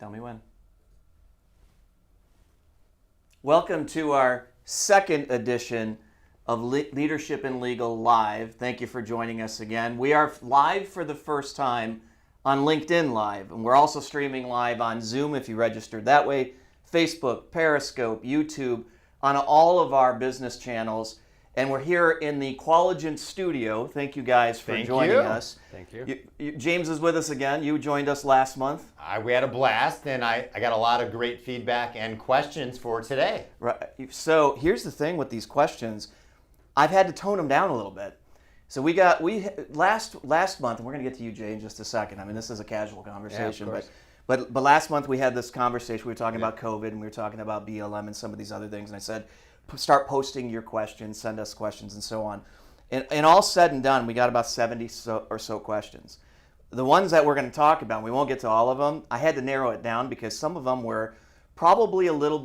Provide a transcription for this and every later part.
Tell me when. Welcome to our second edition of Leadership in Legal Live. Thank you for joining us again. We are live for the first time on LinkedIn Live, and we're also streaming live on Zoom if you registered that way, Facebook, Periscope, YouTube, on all of our business channels. And we're here in the Coeus studio. Thank you guys for joining us. Thank you. James is with us again. You joined us last month. We had a blast, and I got a lot of great feedback and questions for today. Right. So here's the thing with these questions. I've had to tone them down a little bit. So we last month, and we're going to get to you, Jay, in just a second. I mean, this is a casual conversation, but last month we had this conversation. We were talking about COVID, and we were talking about BLM and some of these other things, and I said, start posting your questions, send us questions, and so on. And all said and done, we got about 70 or so questions. The ones that we're going to talk about, we won't get to all of them. I had to narrow it down because some of them were probably a little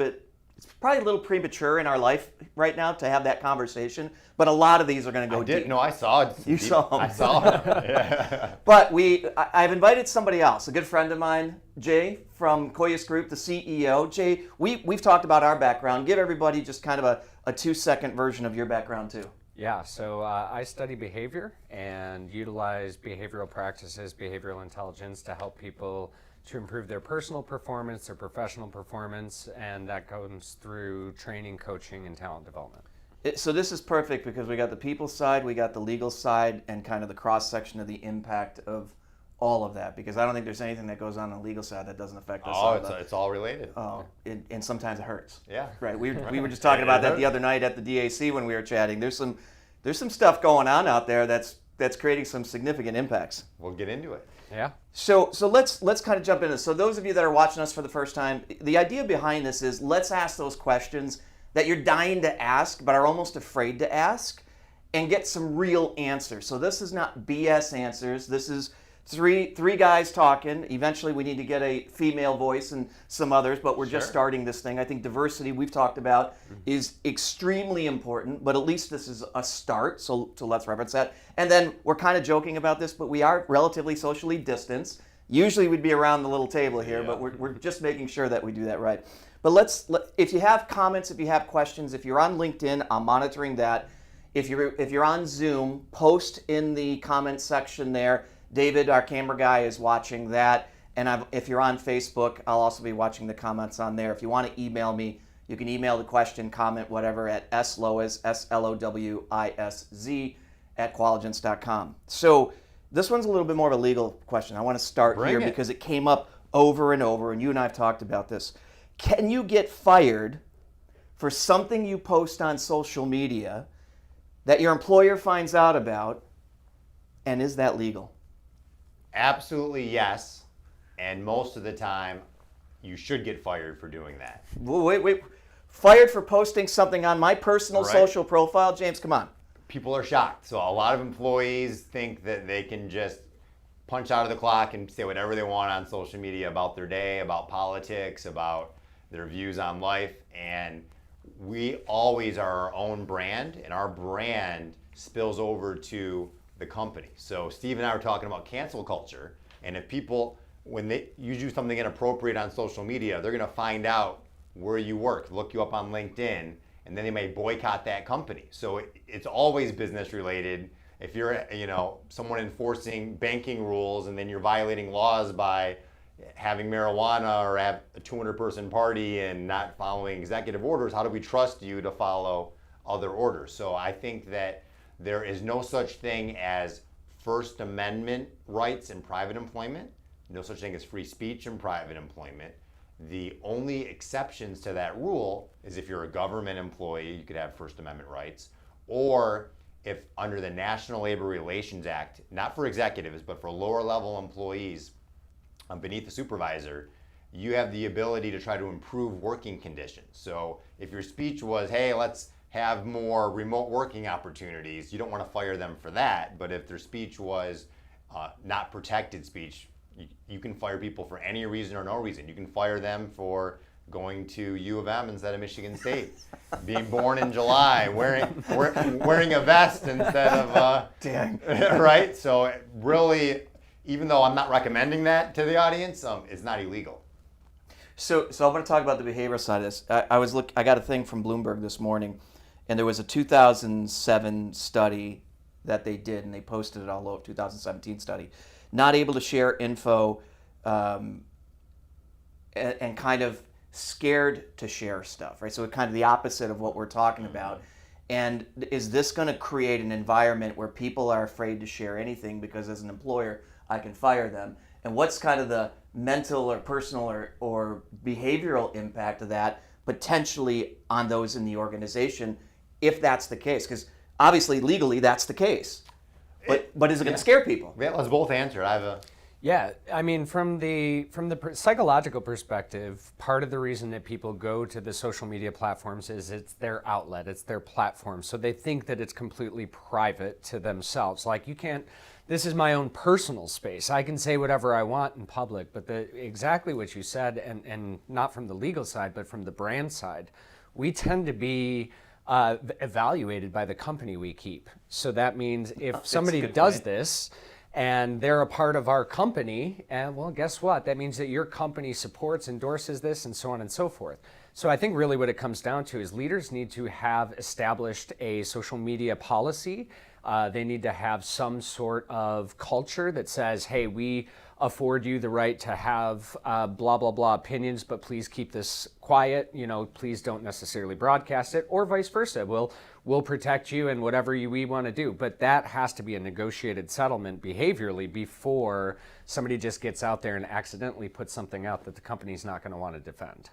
premature in our life right now to have that conversation. But a lot of these are going to go deep. No, I saw it. You saw them. I saw it. Yeah. But I've invited somebody else, a good friend of mine, Jay from Coeus Group, the CEO. Jay, we've talked about our background. Give everybody just kind of a 2-second version of your background too. Yeah, so I study behavior and utilize behavioral practices, behavioral intelligence to help people to improve their personal performance, their professional performance, and that comes through training, coaching, and talent development. So this is perfect because we got the people side, we got the legal side, and kind of the cross-section of the impact of all of that, because I don't think there's anything that goes on the legal side that doesn't affect us. It's all related. And sometimes it hurts. Yeah. Right. We were just talking about that the other night at the DAC when we were chatting. There's some stuff going on out there that's creating some significant impacts. We'll get into it. Yeah. So let's kind of jump into this. So those of you that are watching us for the first time, the idea behind this is let's ask those questions that you're dying to ask but are almost afraid to ask and get some real answers. So this is not BS answers. This is three guys talking. Eventually we need to get a female voice and some others, but we're just starting this thing. I think diversity, we've talked about, is extremely important, but at least this is a start, so let's reference that. And then we're kind of joking about this, but we are relatively socially distanced. Usually we'd be around the little table here, but we're just making sure that we do that right. But if you have comments, if you have questions, if you're on LinkedIn, I'm monitoring that. If you're on Zoom, post in the comment section there. David, our camera guy, is watching that. And if you're on Facebook, I'll also be watching the comments on there. If you want to email me, you can email the question, comment, whatever, at slowis, SLOWISZ, @qualigence.com. So this one's a little bit more of a legal question. I want to start here because it came up over and over, and you and I have talked about this. Can you get fired for something you post on social media that your employer finds out about, and is that legal? Absolutely yes, and most of the time you should get fired for doing that. Wait. Fired for posting something on my personal social profile? James, come on. People are shocked. So a lot of employees think that they can just punch out of the clock and say whatever they want on social media about their day, about politics, about their views on life, and we always are our own brand, and our brand spills over to the company. So Steve and I were talking about cancel culture, and if people, when you do something inappropriate on social media, they're going to find out where you work, look you up on LinkedIn, and then they may boycott that company. So it's always business related. If you're someone enforcing banking rules and then you're violating laws by having marijuana or have a 200-person party and not following executive orders, how do we trust you to follow other orders? So I think that there is no such thing as First Amendment rights in private employment, no such thing as free speech in private employment. The only exceptions to that rule is if you're a government employee, you could have First Amendment rights, or if under the National Labor Relations Act, not for executives, but for lower level employees beneath the supervisor, you have the ability to try to improve working conditions. So if your speech was, hey, let's have more remote working opportunities, you don't want to fire them for that. But if their speech was not protected speech, you can fire people for any reason or no reason. You can fire them for going to U of M instead of Michigan State, being born in July, wearing a vest instead of dang, right? So really, even though I'm not recommending that to the audience, it's not illegal. So I want to talk about the behavioral side of this. I got a thing from Bloomberg this morning, and there was a 2007 study that they did, and they posted it all over. 2017 study, not able to share info, and kind of scared to share stuff, right? So kind of the opposite of what we're talking about. And is this going to create an environment where people are afraid to share anything because as an employer, I can fire them? And what's kind of the mental or personal or behavioral impact of that potentially on those in the organization if that's the case? Because obviously legally that's the case. But is it going to scare people? Yeah, let's both answer. I have a Yeah, I mean, from the psychological perspective, part of the reason that people go to the social media platforms is it's their outlet, it's their platform. So they think that it's completely private to themselves. Like, you can't, this is my own personal space. I can say whatever I want in public. But exactly what you said, and not from the legal side, but from the brand side, we tend to be evaluated by the company we keep. So that means if somebody does this, and they're a part of our company, and well, guess what? That means that your company supports, endorses this, and so on and so forth. So I think really what it comes down to is leaders need to have established a social media policy. They need to have some sort of culture that says, hey, we afford you the right to have blah, blah, blah opinions, but please keep this quiet. Please don't necessarily broadcast it, or vice versa. We'll protect you and whatever we want to do. But that has to be a negotiated settlement behaviorally before somebody just gets out there and accidentally puts something out that the company's not going to want to defend.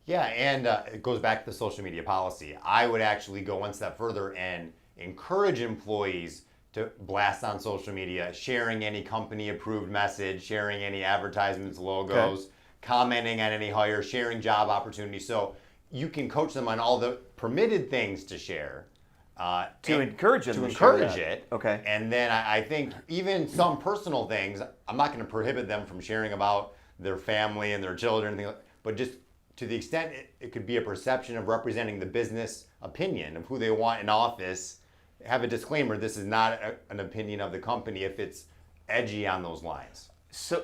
Yeah, and it goes back to the social media policy. I would actually go one step further and encourage employees to blast on social media, sharing any company-approved message, sharing any advertisements, logos, commenting on any hire, sharing job opportunities. So you can coach them on all the permitted things to share. To encourage them to to encourage share that. it. Okay. And then I think even some personal things, I'm not going to prohibit them from sharing about their family and their children, but just to the extent it could be a perception of representing the business opinion of who they want in office, have a disclaimer, this is not an opinion of the company if it's edgy on those lines. So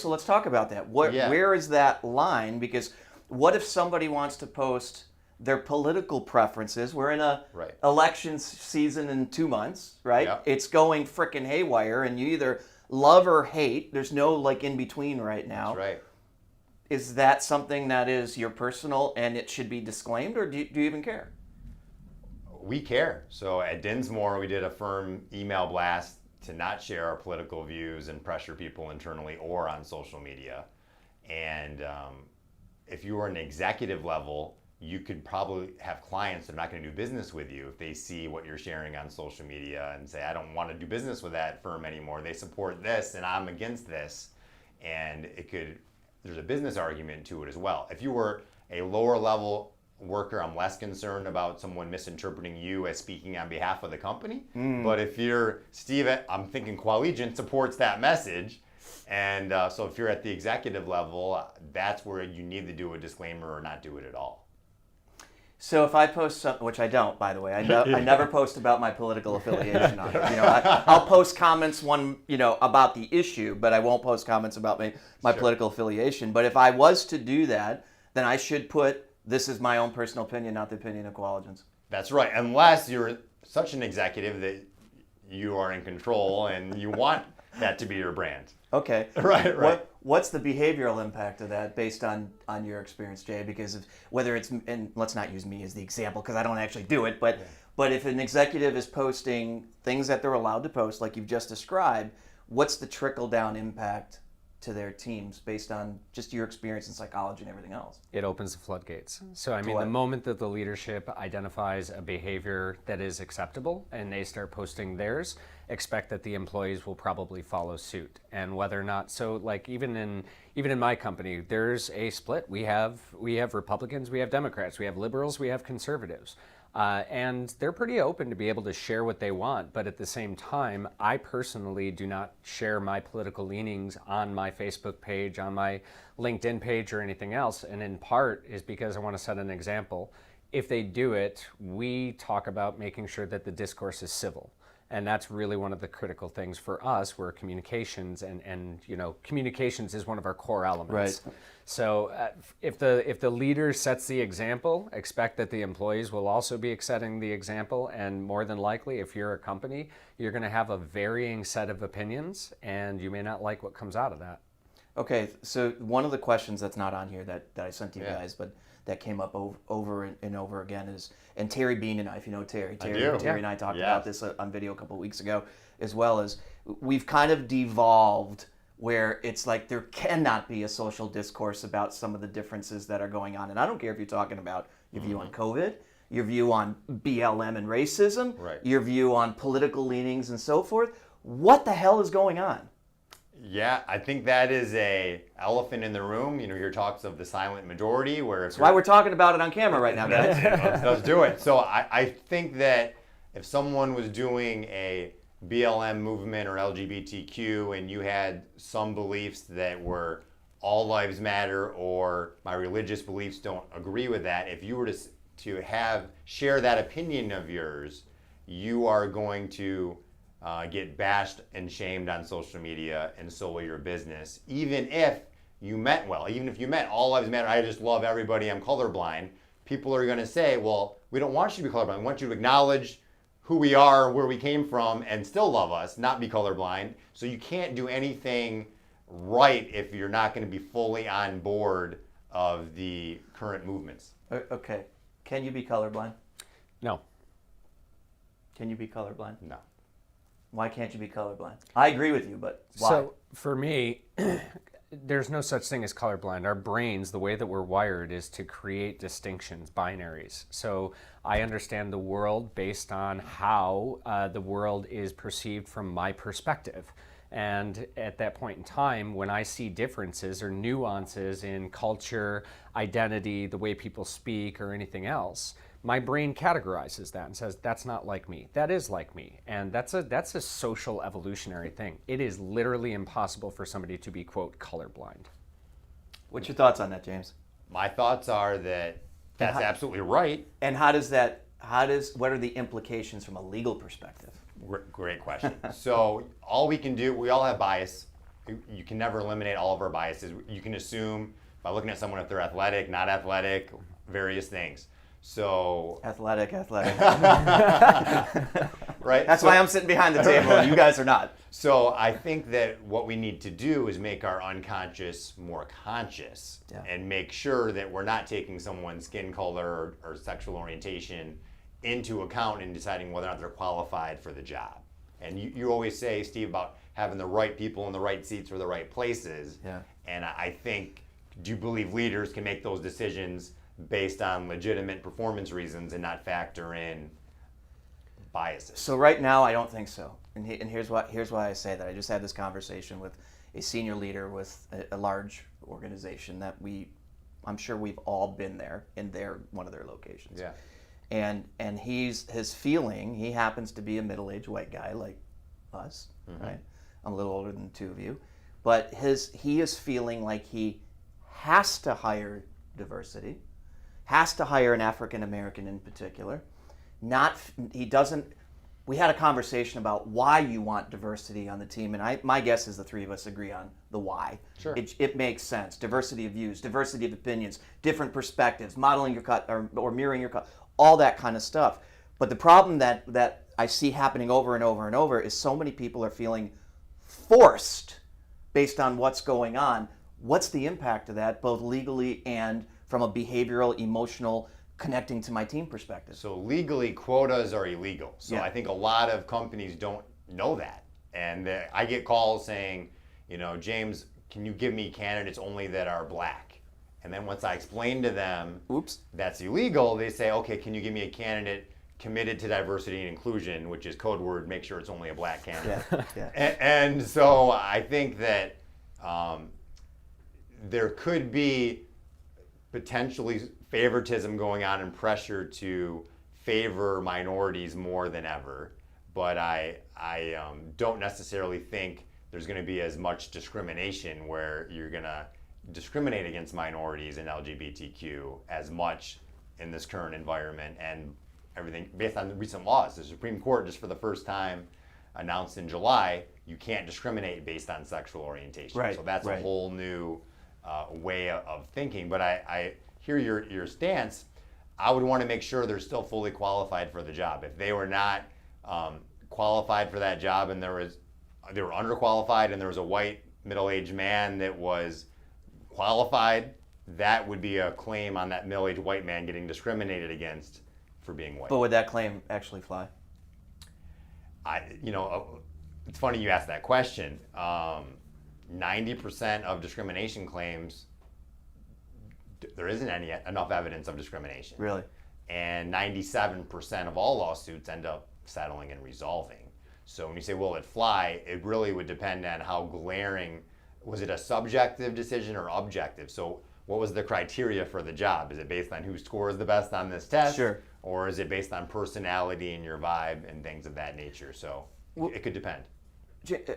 let's talk about that. Where is that line? Because what if somebody wants to post their political preferences? We're in a election season in 2 months, right? Yep. It's going frickin' haywire, and you either love or hate. There's no in between right now. That's right. Is that something that is your personal and it should be disclaimed, or do you even care? We care. So at Dinsmore, we did a firm email blast to not share our political views and pressure people internally or on social media. And if you were an executive level, you could probably have clients that are not going to do business with you if they see what you're sharing on social media and say, I don't want to do business with that firm anymore. They support this and I'm against this. And there's a business argument to it as well. If you were a lower level worker, I'm less concerned about someone misinterpreting you as speaking on behalf of the company. But if you're Steve, I'm thinking Qualegent supports that message. And so if you're at the executive level, that's where you need to do a disclaimer or not do it at all. So if I post something, which I don't, by the way, I never post about my political affiliation on it. I'll post comments about the issue, but I won't post comments about my political affiliation. But if I was to do that, then I should put, this is my own personal opinion, not the opinion of Qualegents. That's right, unless you're such an executive that you are in control and you want that to be your brand. Okay. Right. What's the behavioral impact of that based on your experience, Jay? Because whether it's, and let's not use me as the example because I don't actually do it, but if an executive is posting things that they're allowed to post, like you've just described, what's the trickle-down impact to their teams based on just your experience in psychology and everything else? It opens the floodgates. So I mean, the moment that the leadership identifies a behavior that is acceptable and they start posting theirs, expect that the employees will probably follow suit. And whether or not, so even in my company, there's a split. We have Republicans, we have Democrats, we have liberals, we have conservatives. And they're pretty open to be able to share what they want. But at the same time, I personally do not share my political leanings on my Facebook page, on my LinkedIn page, or anything else. And in part is because I want to set an example. If they do it, we talk about making sure that the discourse is civil. And that's really one of the critical things for us. We're communications, and communications is one of our core elements. Right. So if the leader sets the example, expect that the employees will also be setting the example. And more than likely, if you're a company, you're going to have a varying set of opinions, and you may not like what comes out of that. Okay, so one of the questions that's not on here that I sent to you Yeah. guys, but that came up over and over again is, and Terry Bean and I, if you know Terry, do. Terry and I talked Yes. about this on video a couple of weeks ago, as well as we've kind of devolved where it's like there cannot be a social discourse about some of the differences that are going on. And I don't care if you're talking about your view on COVID, your view on BLM and racism, Right. your view on political leanings and so forth. What the hell is going on? Yeah, I think that is a elephant in the room. You know, your talks of the silent majority, where if That's why we're talking about it on camera right now, guys. let's do it. So I think that if someone was doing a BLM movement or LGBTQ and you had some beliefs that were all lives matter or my religious beliefs don't agree with that, if you were to share that opinion of yours, you are going to get bashed and shamed on social media, and so will your business. Even if you meant well, even if you meant all lives matter, I just love everybody, I'm colorblind, people are going to say, well, we don't want you to be colorblind. We want you to acknowledge who we are, where we came from, and still love us, not be colorblind. So you can't do anything right if you're not going to be fully on board of the current movements. Okay. Can you be colorblind? No. Can you be colorblind? No. Why can't you be colorblind? I agree with you, but why? So for me, there's no such thing as colorblind. Our brains, the way that we're wired, is to create distinctions, binaries. So I understand the world based on how the world is perceived from my perspective. And at that point in time, when I see differences or nuances in culture, identity, the way people speak, or anything else, my brain categorizes that and says, that's not like me. That is like me. And that's a social evolutionary thing. It is literally impossible for somebody to be, quote, colorblind. What's your thoughts on that, James? My thoughts are that that's absolutely right. And what are the implications from a legal perspective? Great question. So all we can do, we all have bias. You can never eliminate all of our biases. You can assume by looking at someone if they're athletic, not athletic, various things. So Athletic. right. That's why I'm sitting behind the table and you guys are not. So I think that what we need to do is make our unconscious more conscious, and make sure that we're not taking someone's skin color or sexual orientation into account in deciding whether or not they're qualified for the job. And you always say, Steve, about having the right people in the right seats for the right places. Yeah. And I think, do you believe leaders can make those decisions based on legitimate performance reasons and not factor in biases? So right now, I don't think so. And here's why I say that. I just had this conversation with a senior leader with a large organization that I'm sure we've all been there in one of their locations. Yeah. And his feeling, he happens to be a middle-aged white guy like us, right? I'm a little older than the two of you. But he is feeling like he has to hire diversity, has to hire an African American in particular. We had a conversation about why you want diversity on the team, and my guess is the three of us agree on the why. Sure. It makes sense. Diversity of views, diversity of opinions, different perspectives, modeling your cut or mirroring your cut, all that kind of stuff. But the problem that I see happening over and over and over is so many people are feeling forced based on what's going on. What's the impact of that, both legally and from a behavioral, emotional, connecting to my team perspective? So legally, quotas are illegal. So Yeah. I think a lot of companies don't know that. And I get calls saying, James, can you give me candidates only that are black? And then once I explain to them that's illegal, they say, okay, can you give me a candidate committed to diversity and inclusion, which is code word, make sure it's only a black candidate. Yeah. And so I think that there could be potentially favoritism going on and pressure to favor minorities more than ever. But I don't necessarily think there's going to be as much discrimination where you're going to discriminate against minorities and LGBTQ as much in this current environment. And everything based on the recent laws. The Supreme Court, just for the first time, announced in July, you can't discriminate based on sexual orientation. Right, So that's a right. whole new way of thinking. But I hear your stance. I would want to make sure they're still fully qualified for the job. If they were not qualified for that job and they were underqualified and there was a white middle-aged man that was qualified, that would be a claim on that middle-aged white man getting discriminated against for being white. But would that claim actually fly? It's funny you asked that question. 90% of discrimination claims, there isn't enough evidence of discrimination. Really? And 97% of all lawsuits end up settling and resolving. So when you say, will it fly, it really would depend on how glaring, was it a subjective decision or objective? So what was the criteria for the job? Is it based on who scores the best on this test? Sure. Or is it based on personality and your vibe and things of that nature? So it could depend.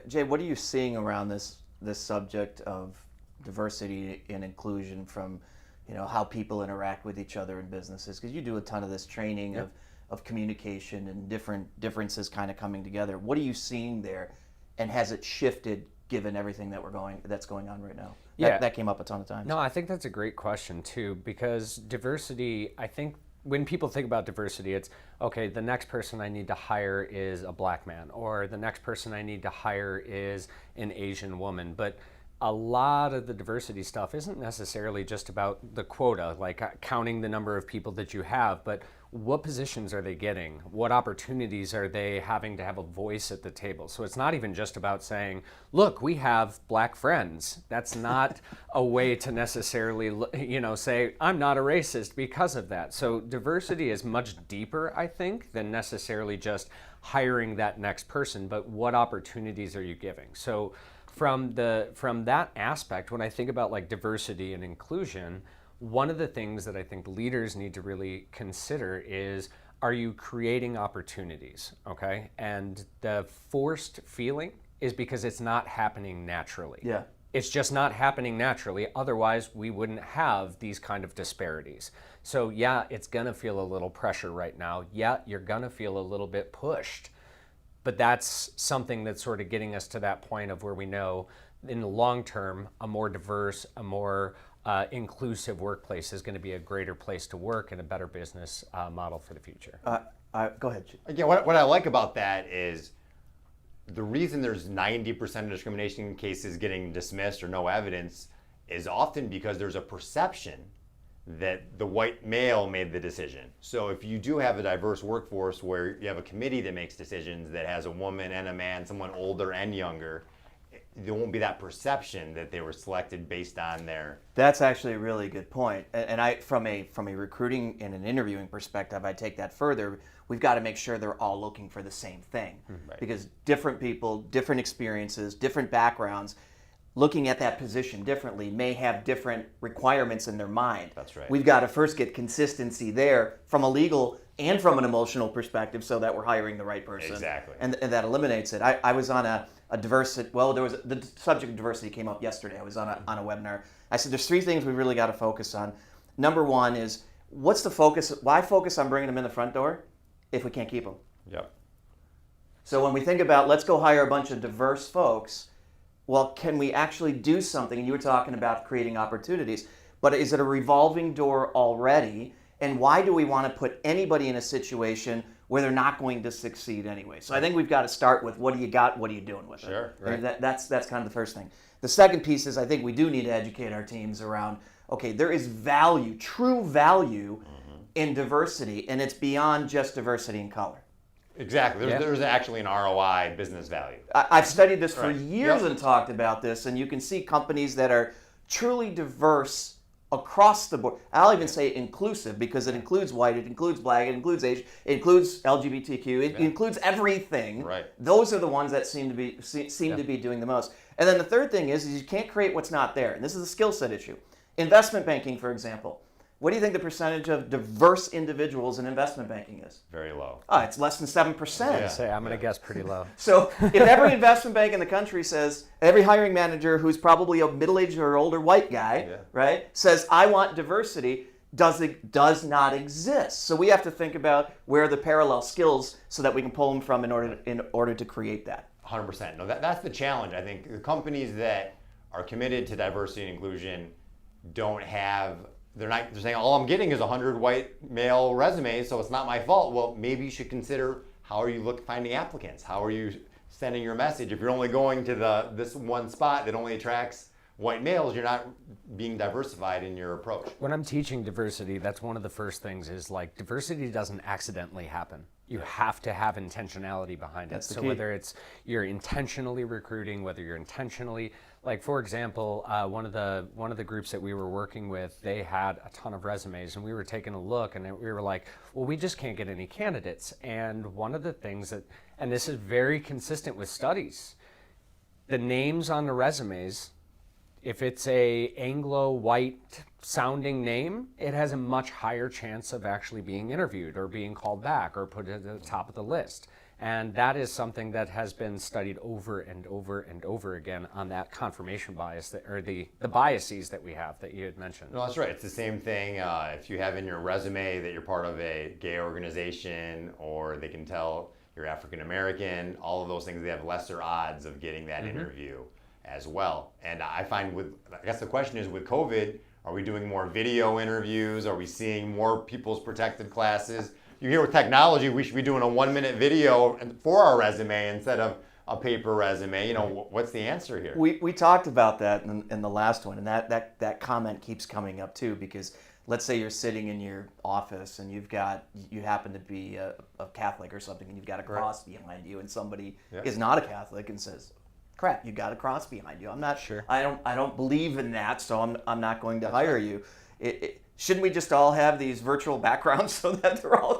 Jay, what are you seeing around this subject of diversity and inclusion from, how people interact with each other in businesses? Because you do a ton of this training of communication and different differences kind of coming together. What are you seeing there, and has it shifted given everything that's going on right now? That came up a ton of times. No, I think that's a great question too, because diversity, I think when people think about diversity, it's, okay, the next person I need to hire is a black man, or the next person I need to hire is an Asian woman. But a lot of the diversity stuff isn't necessarily just about the quota, like counting the number of people that you have, but what positions are they getting? What opportunities are they having to have a voice at the table? So it's not even just about saying, look, we have black friends. That's not a way to necessarily, say, I'm not a racist because of that. So diversity is much deeper, I think, than necessarily just hiring that next person, but what opportunities are you giving? So from that aspect, when I think about like diversity and inclusion, one of the things that I think leaders need to really consider is, are you creating opportunities, okay? And the forced feeling is because it's not happening naturally. Yeah. It's just not happening naturally. Otherwise, we wouldn't have these kind of disparities. So yeah, it's gonna feel a little pressure right now. Yeah, you're gonna feel a little bit pushed. But that's something that's sort of getting us to that point of where we know in the long term, a more diverse, a more inclusive workplace is going to be a greater place to work and a better business model for the future. Go ahead. Again, what I like about that is the reason there's 90% of discrimination cases getting dismissed or no evidence is often because there's a perception that the white male made the decision. So if you do have a diverse workforce where you have a committee that makes decisions that has a woman and a man, someone older and younger, there won't be that perception that they were selected based on their... That's actually a really good point. And I, from a recruiting and an interviewing perspective, I take that further. We've got to make sure they're all looking for the same thing. Right. Because different people, different experiences, different backgrounds, looking at that position differently may have different requirements in their mind. That's right. We've got to first get consistency there from a legal and from an emotional perspective so that we're hiring the right person. Exactly. And that eliminates it. I was on a diversity, the subject of diversity came up yesterday. I was on a webinar. I said there's three things we really got to focus on. Number one is, what's the focus? Why focus on bringing them in the front door if we can't keep them? Yep. So when we think about, let's go hire a bunch of diverse folks, well, can we actually do something? And you were talking about creating opportunities, but is it a revolving door already? And why do we want to put anybody in a situation where they're not going to succeed anyway? So I think we've got to start with, what do you got? What are you doing with it? Sure, And right. that's kind of the first thing. The second piece is, I think we do need to educate our teams around, okay, there is value, true value in diversity, and it's beyond just diversity in color. Exactly. There's actually an ROI business value. I've studied this for Right. years and talked about this, and you can see companies that are truly diverse across the board. I'll even say inclusive, because it includes white, it includes black, it includes Asian, it includes LGBTQ, it includes everything. Right. Those are the ones that seem to be doing the most. And then the third thing is you can't create what's not there, and this is a skill set issue. Investment banking, for example. What do you think the percentage of diverse individuals in investment banking is? Very low. It's less than 7%. Yeah. I'm going to guess pretty low. So if every investment bank in the country says, every hiring manager who's probably a middle-aged or older white guy, right, says, I want diversity, does not exist. So we have to think about where are the parallel skills so that we can pull them from in order to create that. 100%. No, that's the challenge. I think the companies that are committed to diversity and inclusion don't have, they're saying, all I'm getting is 100 white male resumes, so it's not my fault. Well, maybe you should consider, how are you finding applicants? How are you sending your message? If you're only going to this one spot that only attracts white males, you're not being diversified in your approach. When I'm teaching diversity, that's one of the first things is diversity doesn't accidentally happen. You have to have intentionality behind it. So whether it's you're intentionally recruiting, whether you're intentionally, for example, one of the groups that we were working with, they had a ton of resumes, and we were taking a look, and we were like, well, we just can't get any candidates. And one of the things and this is very consistent with studies, the names on the resumes, if it's a Anglo-white sounding name, it has a much higher chance of actually being interviewed or being called back or put at the top of the list. And that is something that has been studied over and over and over again on that confirmation bias, or the biases that we have that you had mentioned. No, that's right. It's the same thing. If you have in your resume that you're part of a gay organization, or they can tell you're African American, all of those things, they have lesser odds of getting that interview as well. And I find I guess the question is, with COVID, are we doing more video interviews? Are we seeing more people's protected classes? You hear with technology, we should be doing a 1-minute video for our resume instead of a paper resume. What's the answer here? We talked about that in the last one, and that comment keeps coming up too, because let's say you're sitting in your office and you happen to be a Catholic or something, and you've got a cross behind you, and somebody is not a Catholic and says, crap, you got a cross behind you. I'm not sure. I don't believe in that, so I'm not going to hire you. Shouldn't we just all have these virtual backgrounds so that they're all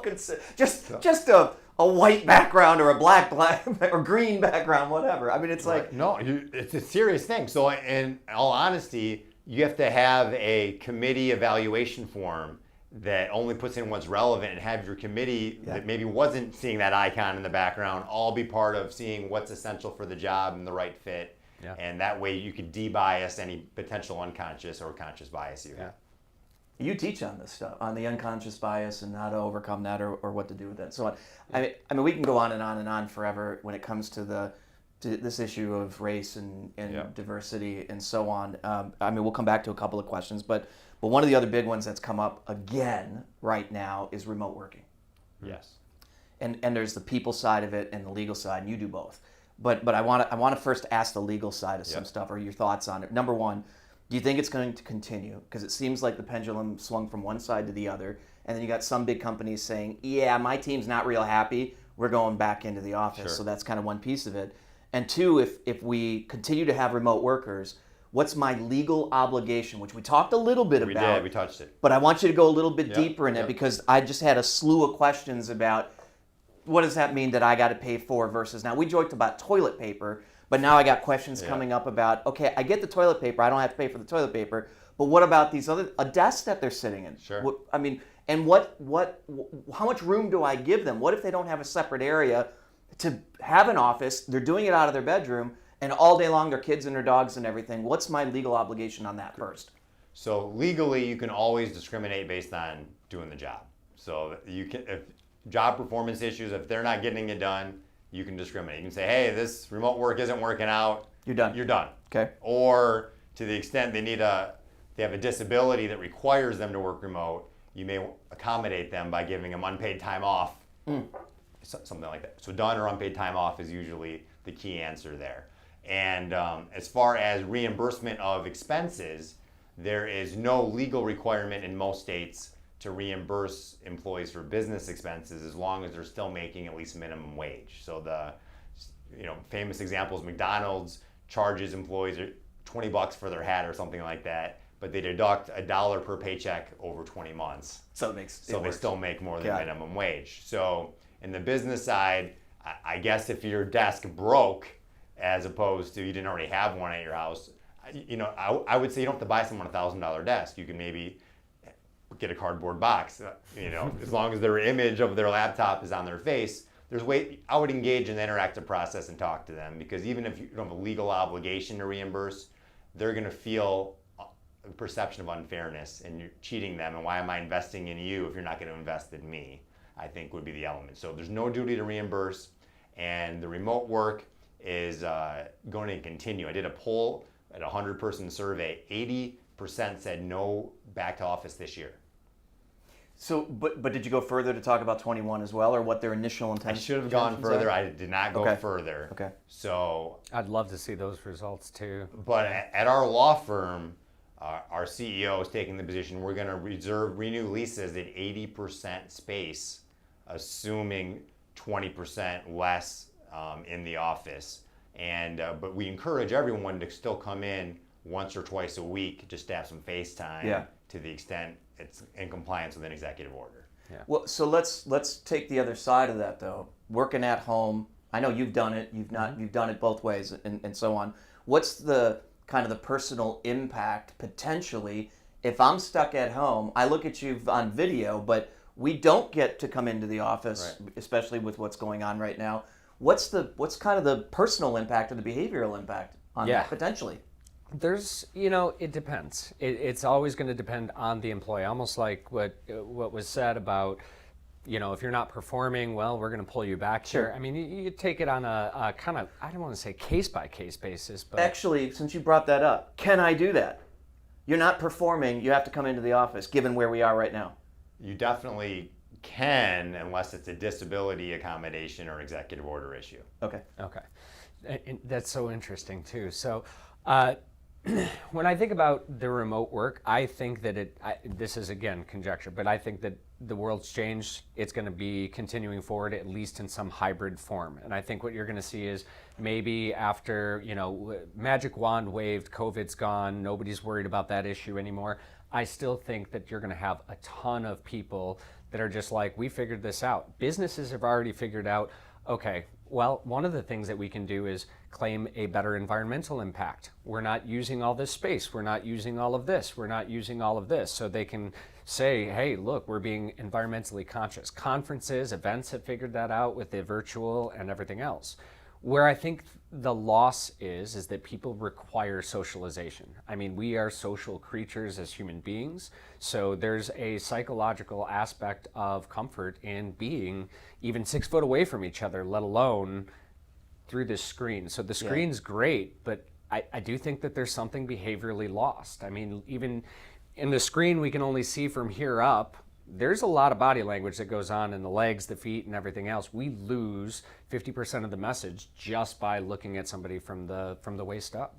just a white background or a black or green background, whatever? I mean, it's no, it's a serious thing. So in all honesty, you have to have a committee evaluation form that only puts in what's relevant, and have your committee that maybe wasn't seeing that icon in the background all be part of seeing what's essential for the job and the right fit. Yeah. And that way you could de-bias any potential unconscious or conscious bias you have. You teach on this stuff, on the unconscious bias and how to overcome that, or what to do with that. So I mean, we can go on and on and on forever when it comes to this issue of race and diversity and so on. I mean, we'll come back to a couple of questions, but one of the other big ones that's come up again right now is remote working. Yes. And there's the people side of it and the legal side, and you do both. But I want to first ask the legal side of some stuff, or your thoughts on it. Number one, do you think it's going to continue? Because it seems like the pendulum swung from one side to the other, and then you got some big companies saying, yeah, my team's not real happy, we're going back into the office. Sure. So that's kind of one piece of it. And two, if we continue to have remote workers, what's my legal obligation, which we talked a little bit about. We touched it. But I want you to go a little bit deeper in it, because I just had a slew of questions about what does that mean that I got to pay for versus now. We joked about toilet paper, but now I got questions coming up about, okay, I get the toilet paper, I don't have to pay for the toilet paper, but what about a desk that they're sitting in? Sure. I mean, and how much room do I give them? What if they don't have a separate area to have an office? They're doing it out of their bedroom, and all day long their kids and their dogs and everything. What's my legal obligation on that first? So legally, you can always discriminate based on doing the job. So you can, if job performance issues, if they're not getting it done, you can discriminate. You can say, hey, this remote work isn't working out. You're done. You're done. Okay. Or to the extent they have a disability that requires them to work remote, you may accommodate them by giving them unpaid time off, something like that. So done or unpaid time off is usually the key answer there. And as far as reimbursement of expenses, there is no legal requirement in most states to reimburse employees for business expenses as long as they're still making at least minimum wage. So the famous example is McDonald's charges employees $20 for their hat or something like that, but they deduct $1 per paycheck over 20 months. So they still make more than minimum wage. So in the business side, I guess if your desk broke, as opposed to you didn't already have one at your house, I would say you don't have to buy someone a $1,000 desk. You can maybe get a cardboard box, as long as their image of their laptop is on their face. I would engage in the interactive process and talk to them, because even if you don't have a legal obligation to reimburse, they're going to feel perception of unfairness and you're cheating them, and why am I investing in you if you're not going to invest in me, I think would be the element. So there's no duty to reimburse, and the remote work is going to continue. I did a poll at a 100-person survey. 80% said no back to office this year. So, but did you go further to talk about 21 as well, or what their initial I intention? should have gone further. I did not go further. Okay. So, I'd love to see those results too. but at our law firm, our CEO is taking the position we're going to renew leases at 80% space, assuming 20% less in the office. And but we encourage everyone to still come in once or twice a week just to have some face time to the extent it's in compliance with an executive order. Yeah. Well, so let's take the other side of that though. Working at home, I know you've done it. You've done it both ways, and so on. What's the kind of the personal impact potentially if I'm stuck at home? I look at you on video, but we don't get to come into the office, especially with what's going on right now. What's kind of the personal impact or the behavioral impact on that potentially? There's, it depends. It's always going to depend on the employee. Almost like what was said about, if you're not performing well, we're going to pull you back here. I mean, you take it on a kind of, I don't want to say case by case basis, but actually, since you brought that up, can I do that? You're not performing. You have to come into the office, given where we are right now. You definitely can, unless it's a disability accommodation or executive order issue. Okay. And that's so interesting too. So when I think about the remote work, I think that this is again conjecture, but I think that the world's changed. It's going to be continuing forward, at least in some hybrid form. And I think what you're going to see is maybe after, magic wand waved, COVID's gone, nobody's worried about that issue anymore. I still think that you're going to have a ton of people that are just like, we figured this out. Businesses have already figured out, okay, well, one of the things that we can do is claim a better environmental impact. We're not using all this space. We're not using all of this. We're not using all of this. So they can say, hey, look, we're being environmentally conscious. Conferences, events have figured that out with the virtual and everything else. Where I think the loss is that people require socialization. I mean, we are social creatures as human beings, so there's a psychological aspect of comfort in being even 6 foot away from each other, let alone through this screen. So the screen's great, but I do think that there's something behaviorally lost. I mean, even in the screen, we can only see from here up. There's a lot of body language that goes on in the legs, the feet, and everything else. We lose 50% of the message just by looking at somebody from the waist up.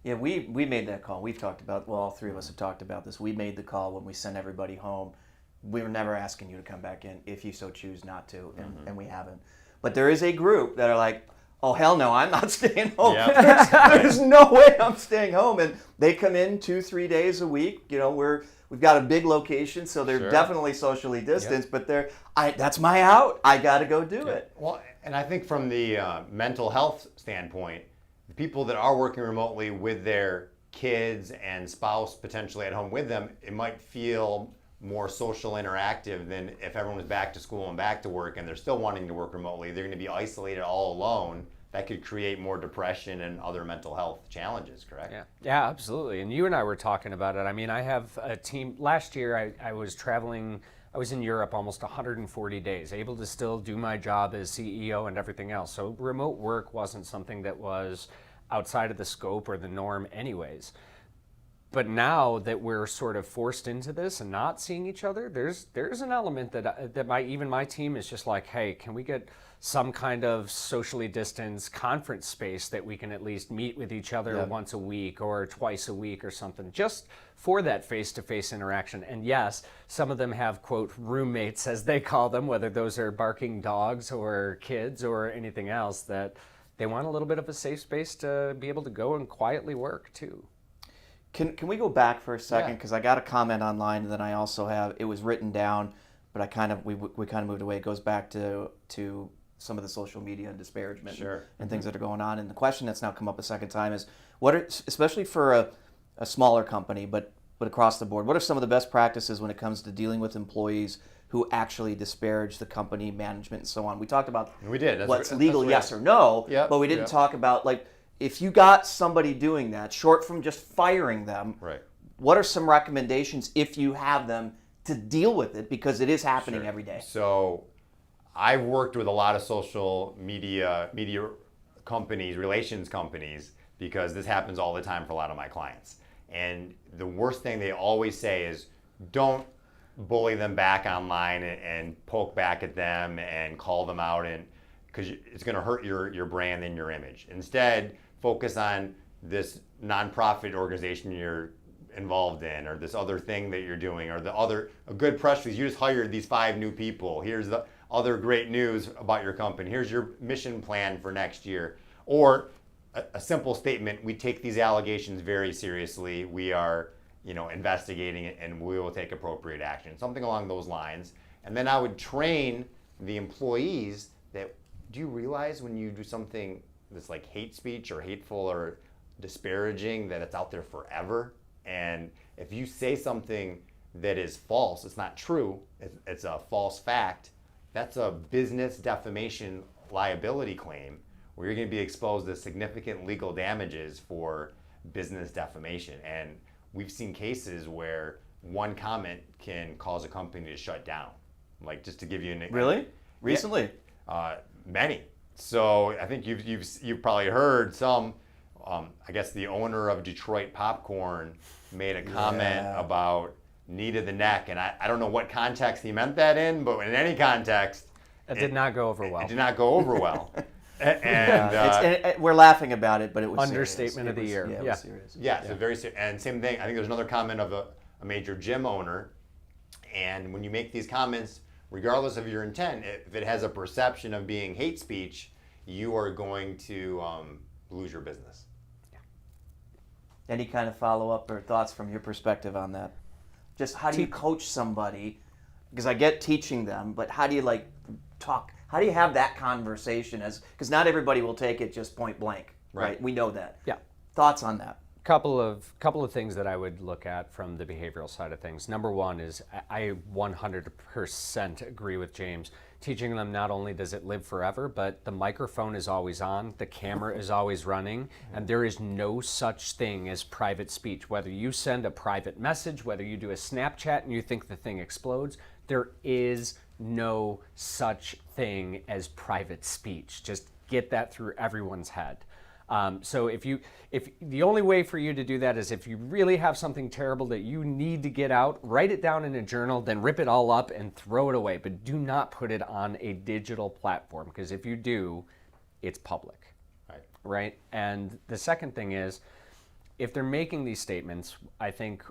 Yeah, we made that call. We've talked about, well, all three of us have talked about this. We made the call when we sent everybody home. We were never asking you to come back in if you so choose not to, and we haven't. But there is a group that are like, oh, hell no, I'm not staying home. Yep. There's no way I'm staying home. And they come in 2-3 days a week. We've got a big location, so they're definitely socially distanced, but that's my out. I got to go do it. Well, and I think from the mental health standpoint, the people that are working remotely with their kids and spouse potentially at home with them, it might feel more social interactive than if everyone was back to school and back to work and they're still wanting to work remotely. They're going to be isolated all alone. That could create more depression and other mental health challenges, correct? Yeah, absolutely. And you and I were talking about it. I mean, I have a team. Last year, I was traveling. I was in Europe almost 140 days, able to still do my job as CEO and everything else. So remote work wasn't something that was outside of the scope or the norm anyways. But now that we're sort of forced into this and not seeing each other, there's an element that my team is just like, hey, can we get some kind of socially distanced conference space that we can at least meet with each other once a week or twice a week or something, just for that face-to-face interaction. And yes, some of them have, quote, roommates, as they call them, whether those are barking dogs or kids or anything else, that they want a little bit of a safe space to be able to go and quietly work too. Can we go back for a second? Because I got a comment online, and then I also have, it was written down, but we kind of moved away. It goes back to some of the social media and disparagement and things that are going on. And the question that's now come up a second time is, especially for a smaller company, but across the board, what are some of the best practices when it comes to dealing with employees who actually disparage the company management and so on? We talked about what's legal, yes or no, but we didn't talk about, like, if you got somebody doing that, short from just firing them, what are some recommendations, if you have them, to deal with it, because it is happening Sure. every day? So I've worked with a lot of social media companies, relations companies, because this happens all the time for a lot of my clients. And the worst thing they always say is, don't bully them back online and poke back at them and call them out, and because it's going to hurt your brand and your image. Instead, focus on this nonprofit organization you're involved in, or this other thing that you're doing, or a good press release. You just hired these 5 new people. Here's the other great news about your company. Here's your mission plan for next year. Or a simple statement: we take these allegations very seriously. We are, investigating it, and we will take appropriate action. Something along those lines. And then I would train the employees that, do you realize when you do something that's like hate speech or hateful or disparaging, that it's out there forever? And if you say something that is false, it's not true, it's a false fact, that's a business defamation liability claim, where you're going to be exposed to significant legal damages for business defamation. And we've seen cases where one comment can cause a company to shut down. Like, just to give you an example. Really? Recently? Many. So I think you've probably heard some. I guess the owner of Detroit Popcorn made a comment about knee to the neck, and I don't know what context he meant that in, but in any context, It did not go over well. It did not go over well. And we're laughing about it, but it was Understatement of the year. It was serious. yeah, so very serious. And same thing, I think there's another comment of a major gym owner, and when you make these comments, regardless of your intent, if it has a perception of being hate speech, you are going to lose your business. Any kind of follow-up or thoughts from your perspective on that? Just how do you coach somebody? Because I get teaching them, but how do you talk? How do you have that conversation? Because not everybody will take it just point blank, right? We know that. Yeah. Thoughts on that? Couple of things that I would look at from the behavioral side of things. Number one is I 100% agree with James. Teaching them, not only does it live forever, but the microphone is always on, the camera is always running, and there is no such thing as private speech. Whether you send a private message, whether you do a Snapchat and you think the thing explodes, there is no such thing as private speech. Just get that through everyone's head. So if the only way for you to do that is if you really have something terrible that you need to get out, write it down in a journal, then rip it all up and throw it away. But do not put it on a digital platform, because if you do, it's public. Right? And the second thing is, if they're making these statements, think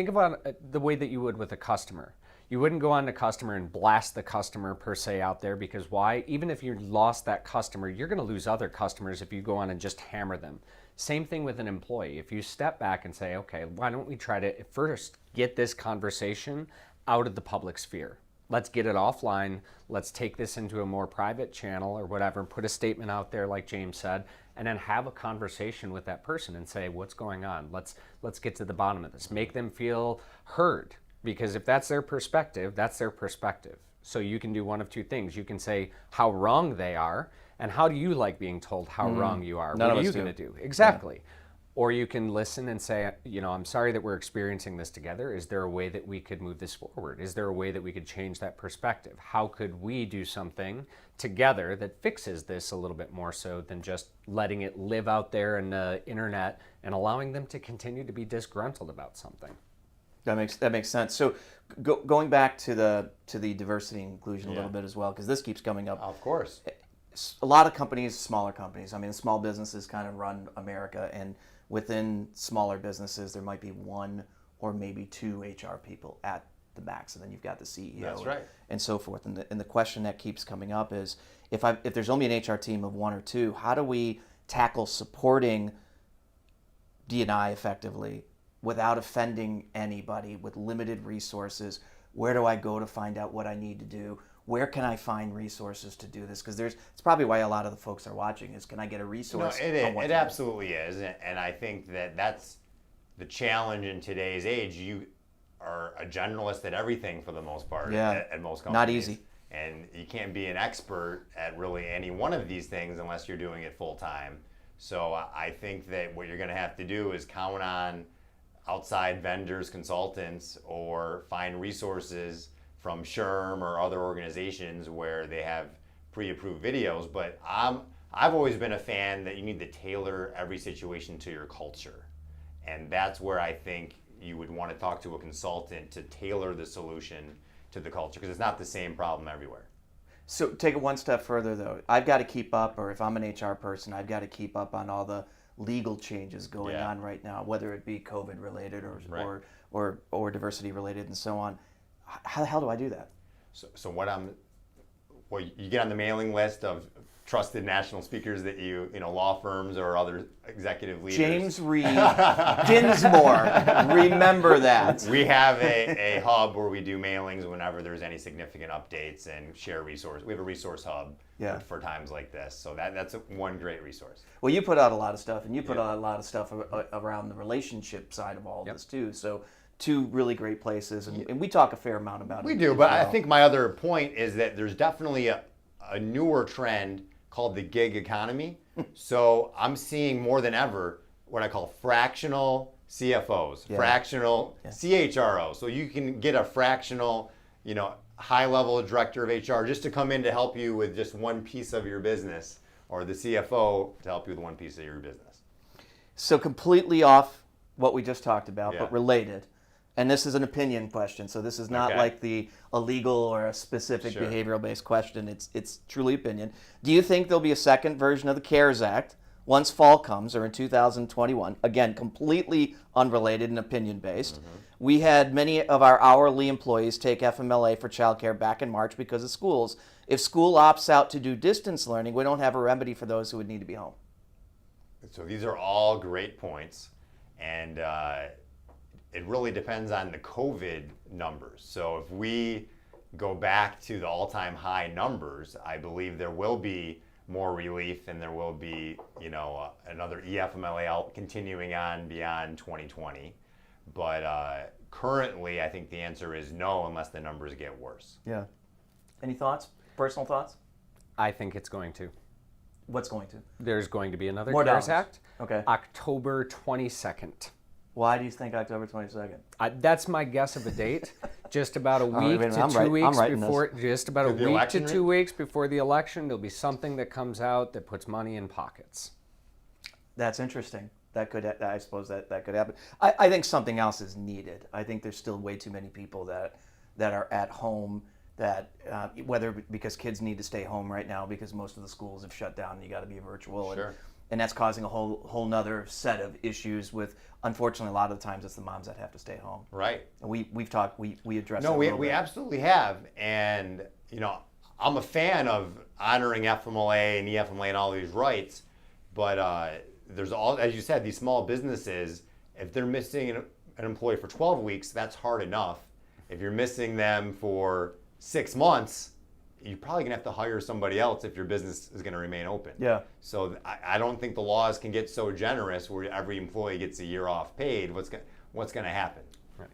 about the way that you would with a customer. You wouldn't go on to customer and blast the customer per se out there, because why? Even if you lost that customer, you're going to lose other customers if you go on and just hammer them. Same thing with an employee. If you step back and say, okay, why don't we try to first get this conversation out of the public sphere? Let's get it offline. Let's take this into a more private channel or whatever, put a statement out there like James said, and then have a conversation with that person and say, what's going on? Let's get to the bottom of this. Make them feel heard. Because if that's their perspective, that's their perspective. So you can do one of two things. You can say how wrong they are, and how do you like being told how wrong you are? What are you going to do? Exactly. Yeah. Or you can listen and say, I'm sorry that we're experiencing this together. Is there a way that we could move this forward? Is there a way that we could change that perspective? How could we do something together that fixes this a little bit more so than just letting it live out there in the internet and allowing them to continue to be disgruntled about something? That makes sense. So going back to the diversity and inclusion a little bit as well, because this keeps coming up. Of course. A lot of companies, smaller companies, small businesses kind of run America, and within smaller businesses there might be one or maybe two HR people at the max, and then you've got the CEO. That's right. And so forth. And the question that keeps coming up is, if there's only an HR team of one or two, how do we tackle supporting D&I effectively without offending anybody, with limited resources? Where do I go to find out what I need to do? Where can I find resources to do this? Because it's probably why a lot of the folks are watching is, can I get a resource? No, it absolutely is. And I think that's the challenge in today's age. You are a generalist at everything for the most part, at most companies. Not easy. And you can't be an expert at really any one of these things unless you're doing it full time. So I think that what you're going to have to do is count on outside vendors, consultants, or find resources from SHRM or other organizations where they have pre-approved videos. But I've always been a fan that you need to tailor every situation to your culture. And that's where I think you would want to talk to a consultant to tailor the solution to the culture, because it's not the same problem everywhere. So take it one step further, though. I've got to keep up, or if I'm an HR person, I've got to keep up on all the legal changes going on right now, whether it be COVID related or diversity related and so on. How the hell do I do that? So well, you get on the mailing list of trusted national speakers that you know, law firms or other executive leaders. James Reed Dinsmore, remember that. We have a hub where we do mailings whenever there's any significant updates and share resources. We have a resource hub for times like this. So that's one great resource. Well, you put out a lot of stuff, and you put out a lot of stuff around the relationship side of all of this too. So two really great places, and we talk a fair amount about it. We do, but I think my other point is that there's definitely a newer trend called the gig economy. So I'm seeing more than ever what I call fractional CFOs, fractional CHROs. So you can get a fractional, you know, high-level director of HR just to come in to help you with just one piece of your business, or the CFO to help you with one piece of your business. So completely off what we just talked about, but related. And this is an opinion question, so this is not like a legal or a specific behavioral-based question. It's truly opinion. Do you think there'll be a second version of the CARES Act once fall comes, or in 2021? Again, completely unrelated and opinion-based. Mm-hmm. We had many of our hourly employees take FMLA for childcare back in March because of schools. If school opts out to do distance learning, we don't have a remedy for those who would need to be home. So these are all great points, and it really depends on the COVID numbers. So if we go back to the all-time high numbers, I believe there will be more relief, and there will be, you know, another EFMLA continuing on beyond 2020. But currently, I think the answer is no, unless the numbers get worse. Yeah. Any thoughts? Personal thoughts? I think it's going to. What's going to? There's going to be another More CARES dollars. Act. Okay. October 22nd. Why do you think October 22nd? That's my guess of a date. Just about a week to I'm 2 weeks writing before. Just about a The week election, to 2 weeks before the election, there'll be something that comes out that puts money in pockets. That's interesting. That could, I suppose that could happen. I think something else is needed. I think there's still way too many people that are at home, that whether because kids need to stay home right now because most of the schools have shut down and you got to be virtual. Sure. And that's causing a whole nother set of issues with, unfortunately, a lot of the times it's the moms that have to stay home. Right. And we've talked, we addressed No, that we absolutely have. And, you know, I'm a fan of honoring FMLA and EFMLA and all these rights, but there's all, as you said, these small businesses, if they're missing an employee for 12 weeks, that's hard enough. If you're missing them for 6 months, you're probably gonna have to hire somebody else if your business is gonna remain open. Yeah. So I don't think the laws can get so generous where every employee gets a year off paid. What's gonna happen? Right.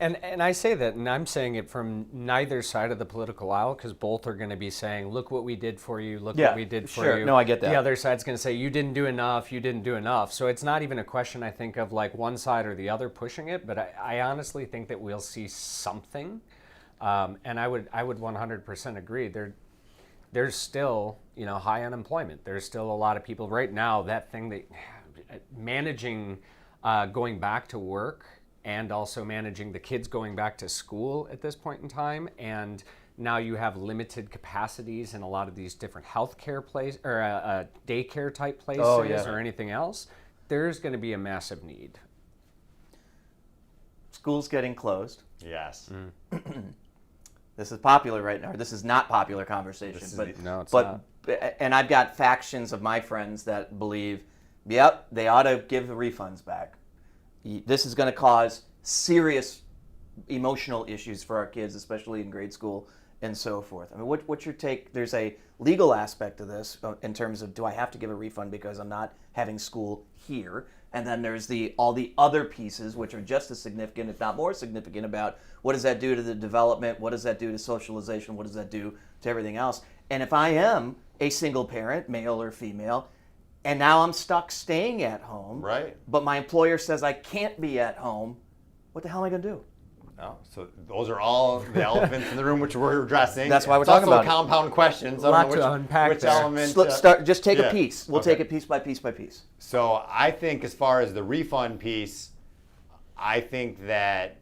And I say that, and I'm saying it from neither side of the political aisle, because both are going to be saying, look what we did for you, look what we did for you. No, I get that. The other side's going to say, you didn't do enough, you didn't do enough. So it's not even a question, I think, of like one side or the other pushing it, but I honestly think that we'll see something. And I would 100% agree. There's still, you know, high unemployment. There's still a lot of people right now, that thing that managing going back to work and also managing the kids going back to school at this point in time. And now you have limited capacities in a lot of these different healthcare places or daycare type places or anything else. There's going to be a massive need. Schools getting closed. Yes. This is popular right now. This is not popular conversation, no, it's not. And I've got factions of my friends that believe, yep, they ought to give the refunds back. This is going to cause serious emotional issues for our kids, especially in grade school and so forth. I mean, what's your take? There's a legal aspect to this in terms of, do I have to give a refund because I'm not having school here? And then there's all the other pieces, which are just as significant, if not more significant, about what does that do to the development? What does that do to socialization? What does that do to everything else? And if I am a single parent, male or female, and now I'm stuck staying at home. Right. But my employer says I can't be at home. What the hell am I going to do? Oh, so those are all the elephants in the room which we're addressing. That's why we're It's talking also about it. a compound question. So A I lot don't know to unpack which there. element. So let's start. Just take yeah. a piece. We'll Okay. take it piece by piece by piece. So I think as far as the refund piece, I think that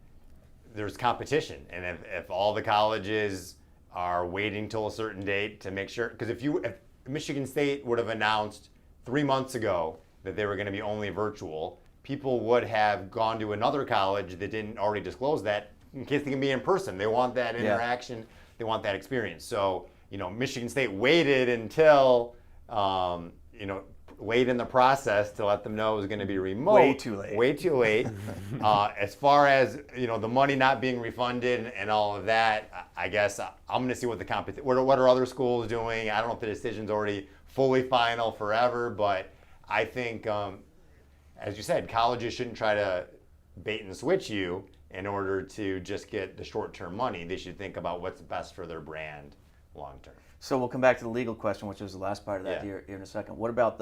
there's competition. And if all the colleges are waiting till a certain date to make sure, because if Michigan State would have announced 3 months ago that they were going to be only virtual, people would have gone to another college that didn't already disclose that in case they can be in person. They want that interaction. They want that experience. So, Michigan State waited until, late in the process to let them know it was going to be remote. Way too late. Way too late. As far as, the money not being refunded and all of that, I guess I'm going to see what what are other schools doing. I don't know if the decision's already fully final forever, but I think, as you said, colleges shouldn't try to bait and switch you in order to just get the short-term money. They should think about what's best for their brand long-term. So we'll come back to the legal question, which was the last part of that Yeah. here in a second. What about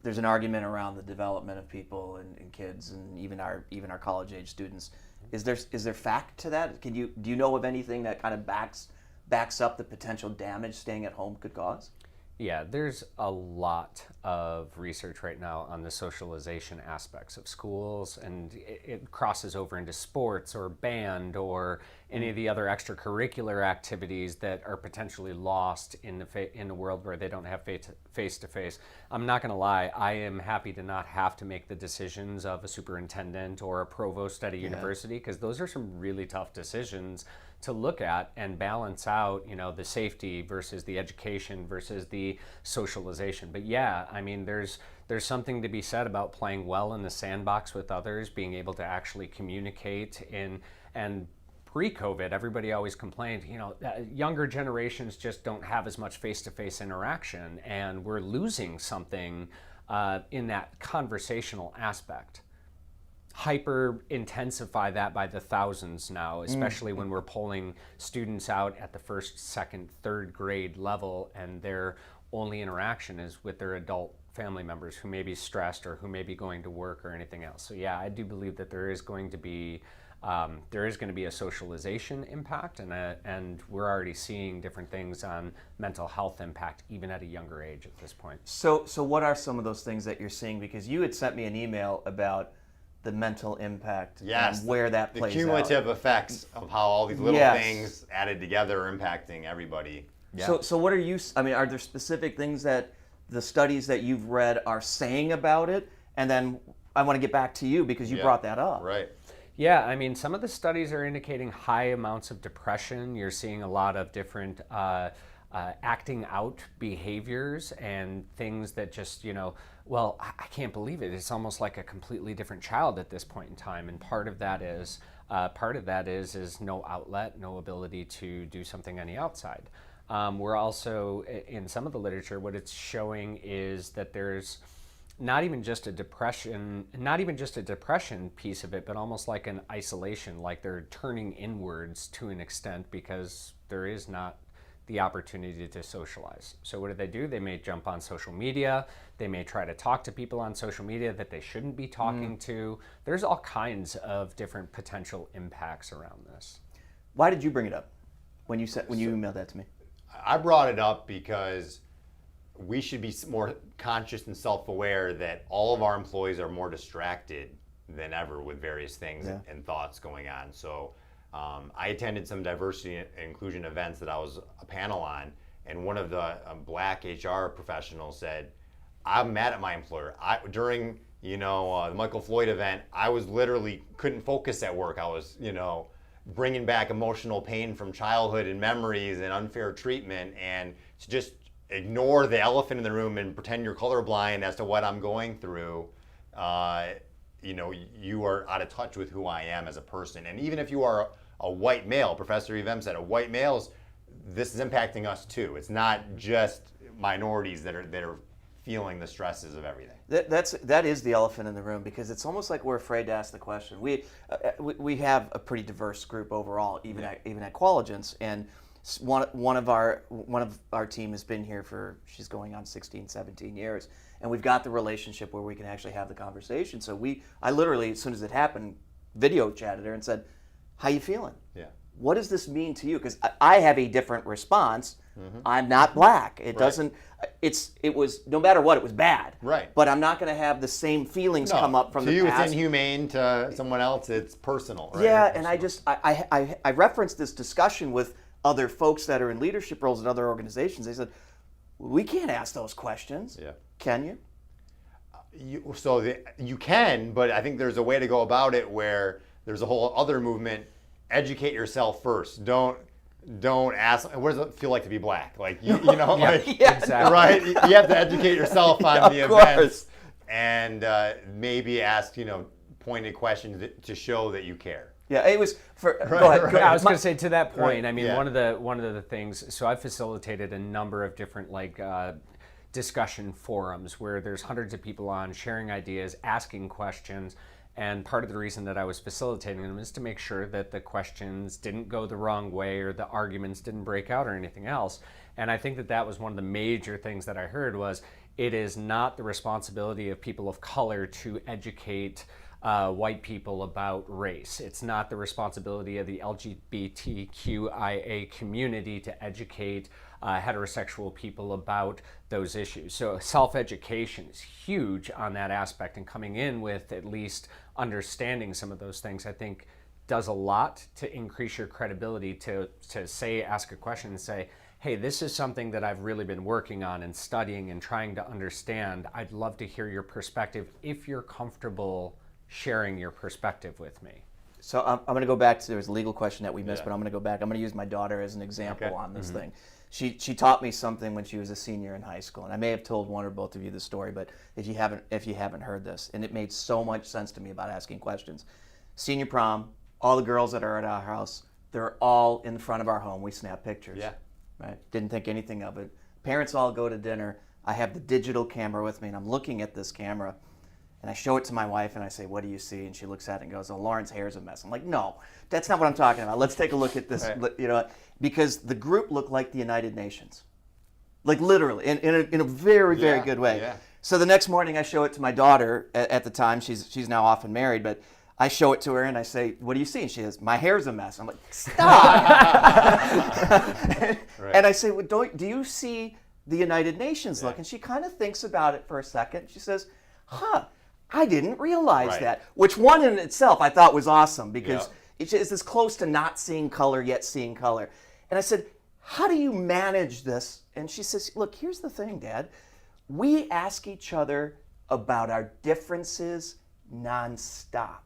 there's an argument around the development of people and kids and even our college-age students. Is there fact to that? Do you know of anything that kind of backs up the potential damage staying at home could cause? Yeah, there's a lot of research right now on the socialization aspects of schools, and it crosses over into sports or band or any of the other extracurricular activities that are potentially lost in the world where they don't have face-to-face. I'm not going to lie, I am happy to not have to make the decisions of a superintendent or a provost at a university, because those are some really tough decisions to look at and balance out, the safety versus the education versus the socialization. But yeah, I mean, there's something to be said about playing well in the sandbox with others, being able to actually communicate and pre-COVID, everybody always complained, younger generations just don't have as much face-to-face interaction, and we're losing something in that conversational aspect. Hyper intensify that by the thousands now, especially when we're pulling students out at the first, second, third grade level, and their only interaction is with their adult family members who may be stressed or who may be going to work or anything else. So yeah, I do believe that there is going to be a socialization impact, and we're already seeing different things on mental health impact even at a younger age at this point. So what are some of those things that you're seeing? Because you had sent me an email about the mental impact and where that plays out. The cumulative effects of how all these little things added together are impacting everybody. Yeah. So what are you, are there specific things that the studies that you've read are saying about it? And then I want to get back to you because you brought that up. Right. Yeah, I mean, some of the studies are indicating high amounts of depression. You're seeing a lot of different acting out behaviors and things that just, I can't believe it. It's almost like a completely different child at this point in time. And part of that is no outlet, no ability to do something on the outside. We're also, in some of the literature, what it's showing is that there's not even just a depression piece of it, but almost like an isolation, like they're turning inwards to an extent because there is not the opportunity to socialize. So what do? They may jump on social media. They may try to talk to people on social media that they shouldn't be talking to. There's all kinds of different potential impacts around this. Why did you bring it up when you emailed that to me? I brought it up because we should be more conscious and self-aware that all of our employees are more distracted than ever with various things and thoughts going on. So I attended some diversity and inclusion events that I was a panel on, and one of the black HR professionals said, I'm mad at my employer. During the Michael Floyd event, I was literally couldn't focus at work. I was, bringing back emotional pain from childhood and memories and unfair treatment, and to just ignore the elephant in the room and pretend you're colorblind as to what I'm going through, you are out of touch with who I am as a person. And even if you are a white male, Professor Evem said, white males, this is impacting us too. It's not just minorities that are feeling the stresses of everything. That is the elephant in the room, because it's almost like we're afraid to ask the question. We have a pretty diverse group overall, even at Qualigence, and one of our team has been here she's going on 16, 17 years, and we've got the relationship where we can actually have the conversation. So I literally, as soon as it happened, video chatted her and said, how you feeling? Yeah. What does this mean to you? Because I have a different response. I'm not black. It doesn't, it was, no matter what, it was bad. Right. But I'm not going to have the same feelings come up from to the you past. it's inhumane, to someone else it's personal, right? Yeah, and I referenced this discussion with other folks that are in leadership roles in other organizations. They said, we can't ask those questions. Yeah. Can you? You can, but I think there's a way to go about it where there's a whole other movement. Educate yourself first. Don't ask, what does it feel like to be black? Like, you know, Exactly. right? You have to educate yourself on the events and maybe ask, pointed questions to show that you care. Yeah, it was for. Go ahead. I was going to say to that point. I mean, yeah. one of the things. So I've facilitated a number of different discussion forums where there's hundreds of people on sharing ideas, asking questions. And part of the reason that I was facilitating them is to make sure that the questions didn't go the wrong way or the arguments didn't break out or anything else. And I think that was one of the major things that I heard was it is not the responsibility of people of color to educate white people about race. It's not the responsibility of the LGBTQIA community to educate heterosexual people about those issues. So self-education is huge on that aspect, and coming in with at least understanding some of those things, I think, does a lot to increase your credibility to ask a question and say, hey, this is something that I've really been working on and studying and trying to understand. I'd love to hear your perspective if you're comfortable sharing your perspective with me. So I'm going to go back to, there was a legal question that we missed, but I'm going to go back. I'm going to use my daughter as an example on this thing. She taught me something when she was a senior in high school, and I may have told one or both of you the story, but if you haven't heard this, and it made so much sense to me about asking questions. Senior prom, all the girls that are at our house, they're all in front of our home. We snap pictures. Yeah. Right. Didn't think anything of it. Parents all go to dinner. I have the digital camera with me, and I'm looking at this camera. And I show it to my wife, and I say, what do you see? And she looks at it and goes, oh, Lauren's hair's a mess. I'm like, no, that's not what I'm talking about. Let's take a look at this, because the group looked like the United Nations. Like literally, in a very, very good way. Yeah. So the next morning I show it to my daughter. At the time, she's now off and married, but I show it to her and I say, what do you see? And she says, my hair's a mess. I'm like, stop. And I say, well, do you see the United Nations look? And she kind of thinks about it for a second. She says, I didn't realize that, which one in itself I thought was awesome because it's this close to not seeing color yet seeing color. And I said, how do you manage this? And she says, look, here's the thing, Dad. We ask each other about our differences nonstop.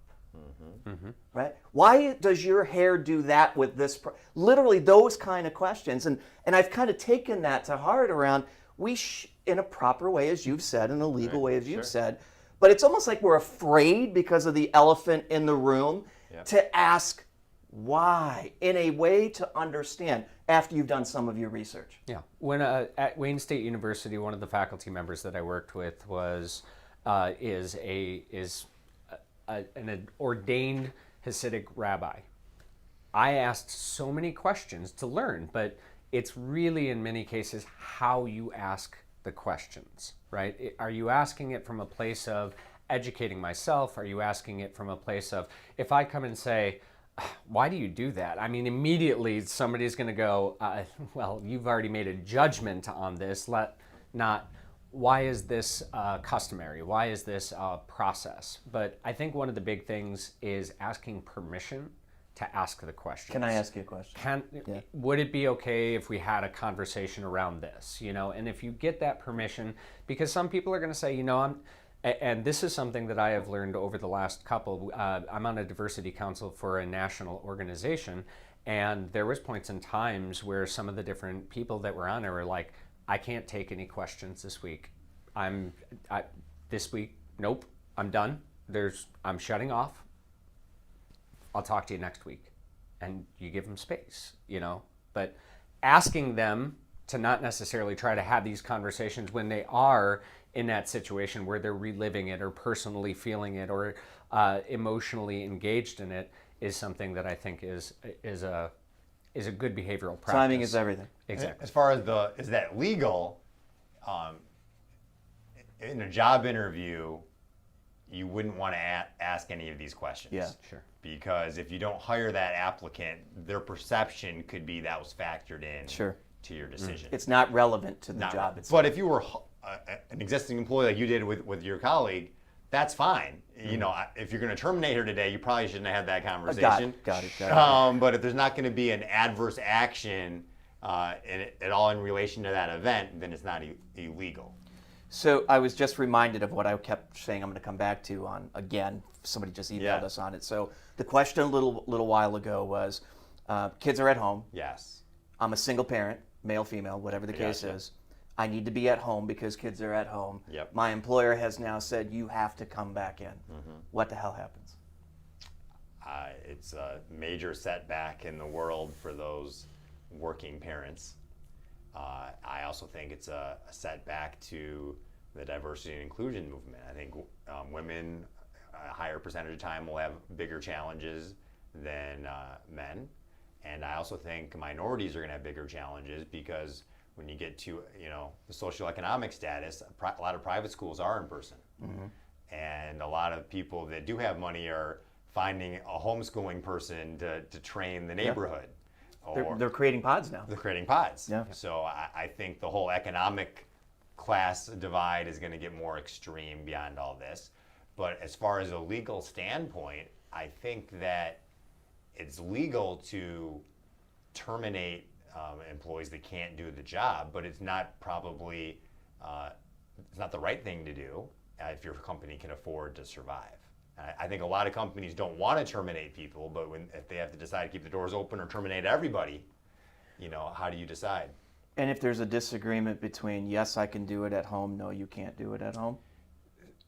Right? Why does your hair do that with this? Literally those kind of questions. And I've kind of taken that to heart around, in a proper way, as you've said, in a legal way, as you've said, but it's almost like we're afraid because of the elephant in the room to ask why, in a way to understand after you've done some of your research. Yeah. When at Wayne State University, one of the faculty members that I worked with is an ordained Hasidic rabbi. I asked so many questions to learn, but it's really in many cases how you ask the questions, right? Are you asking it from a place of educating myself? Are you asking it from a place of, if I come and say, why do you do that? I mean, immediately somebody's going to go, well, you've already made a judgment on this, not why is this customary? Why is this process? But I think one of the big things is asking permission to ask the question. Can I ask you a question? Would it be okay if we had a conversation around this? And if you get that permission, because some people are going to say, and this is something that I have learned over the last couple. I'm on a diversity council for a national organization, and there was points and times where some of the different people that were on there were like, I can't take any questions this week. This week, nope, I'm done. I'm shutting off. I'll talk to you next week. And you give them space, But asking them to not necessarily try to have these conversations when they are in that situation where they're reliving it or personally feeling it or emotionally engaged in it is something that I think is a good behavioral practice. Timing is everything. Exactly. As far as is that legal, in a job interview, you wouldn't want to ask any of these questions. Yeah, sure. Because if you don't hire that applicant, their perception could be that was factored in Sure. to your decision. It's not relevant to the Not job right. itself. But if you were an existing employee like you did with your colleague, that's fine. You know, if you're going to terminate her today, you probably shouldn't have had that conversation. Got it. But if there's not going to be an adverse action at all in relation to that event, then it's not illegal. So I was just reminded of what I kept saying I'm going to come back to on again. Somebody just emailed us on it. So the question a little while ago was, kids are at home. Yes. I'm a single parent, male, female, whatever the case is. I need to be at home because kids are at home. Yep. My employer has now said you have to come back in. What the hell happens? It's a major setback in the world for those working parents. I also think it's a setback to the diversity and inclusion movement. I think women, a higher percentage of time, will have bigger challenges than men. And I also think minorities are going to have bigger challenges because when you get to the socioeconomic status, a lot of private schools are in person. And a lot of people that do have money are finding a homeschooling person to train the neighborhood. They're creating pods now. They're creating pods. Yeah. So I think the whole economic class divide is going to get more extreme beyond all this. But as far as a legal standpoint, I think that it's legal to terminate employees that can't do the job, but it's not probably it's not the right thing to do if your company can afford to survive. I think a lot of companies don't want to terminate people, but if they have to decide to keep the doors open or terminate everybody, how do you decide? And if there's a disagreement between yes, I can do it at home, no, you can't do it at home?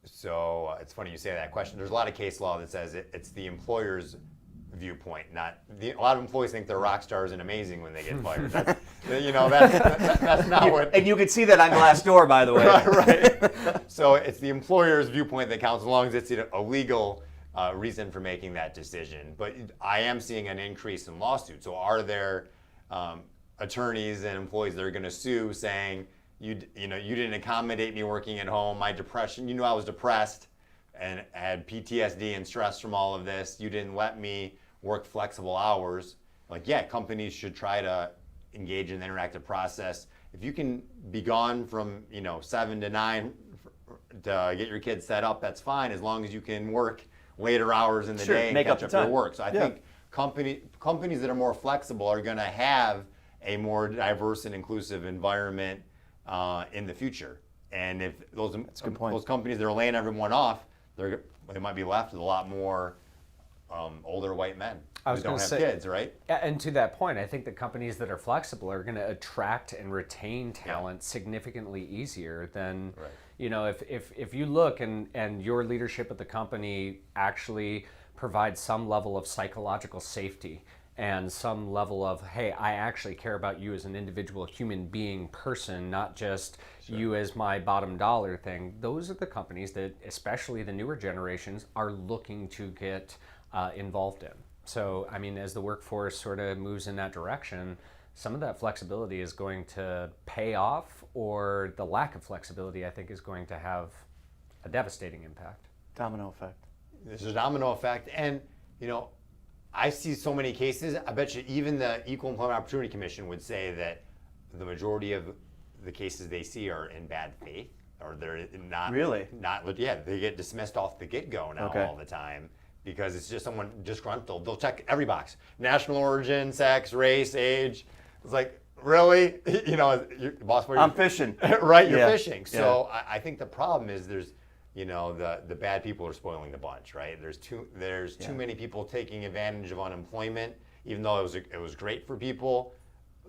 So it's funny you say that question. There's a lot of case law that says it's the employer's viewpoint, a lot of employees think they're rock stars and amazing when they get fired. That's not what. And you can see that on Glassdoor, by the way. Right. So it's the employer's viewpoint that counts, as long as it's a legal reason for making that decision. But I am seeing an increase in lawsuits. So are there attorneys and employees that are going to sue, saying you didn't accommodate me working at home, my depression, I was depressed and had PTSD and stress from all of this. You didn't let me work flexible hours. Companies should try to engage in the interactive process. If you can be gone from 7 to 9 to get your kids set up, that's fine, as long as you can work later hours in the day and make catch up up the your time. work. So I think companies that are more flexible are going to have a more diverse and inclusive environment in the future. And if those companies that are laying everyone off, they might be left with a lot more older white men who don't have kids, right? And to that point, I think the companies that are flexible are going to attract and retain talent significantly easier than, if you look and your leadership at the company actually provides some level of psychological safety and some level of, hey, I actually care about you as an individual human being person, not just you as my bottom dollar thing. Those are the companies that, especially the newer generations, are looking to get involved in. So, as the workforce sort of moves in that direction, some of that flexibility is going to pay off, or the lack of flexibility, I think, is going to have a devastating impact. Domino effect. There's a domino effect. And, I see so many cases. I bet you even the Equal Employment Opportunity Commission would say that the majority of the cases they see are in bad faith, or they're not. Really? They get dismissed off the get-go now all the time because it's just someone disgruntled. They'll check every box: national origin, sex, race, age. It's like, really? Boss, I'm fishing. Right, you're fishing. So I think the problem is there's the bad people are spoiling the bunch, right? There's too many people taking advantage of unemployment, even though it was great for people.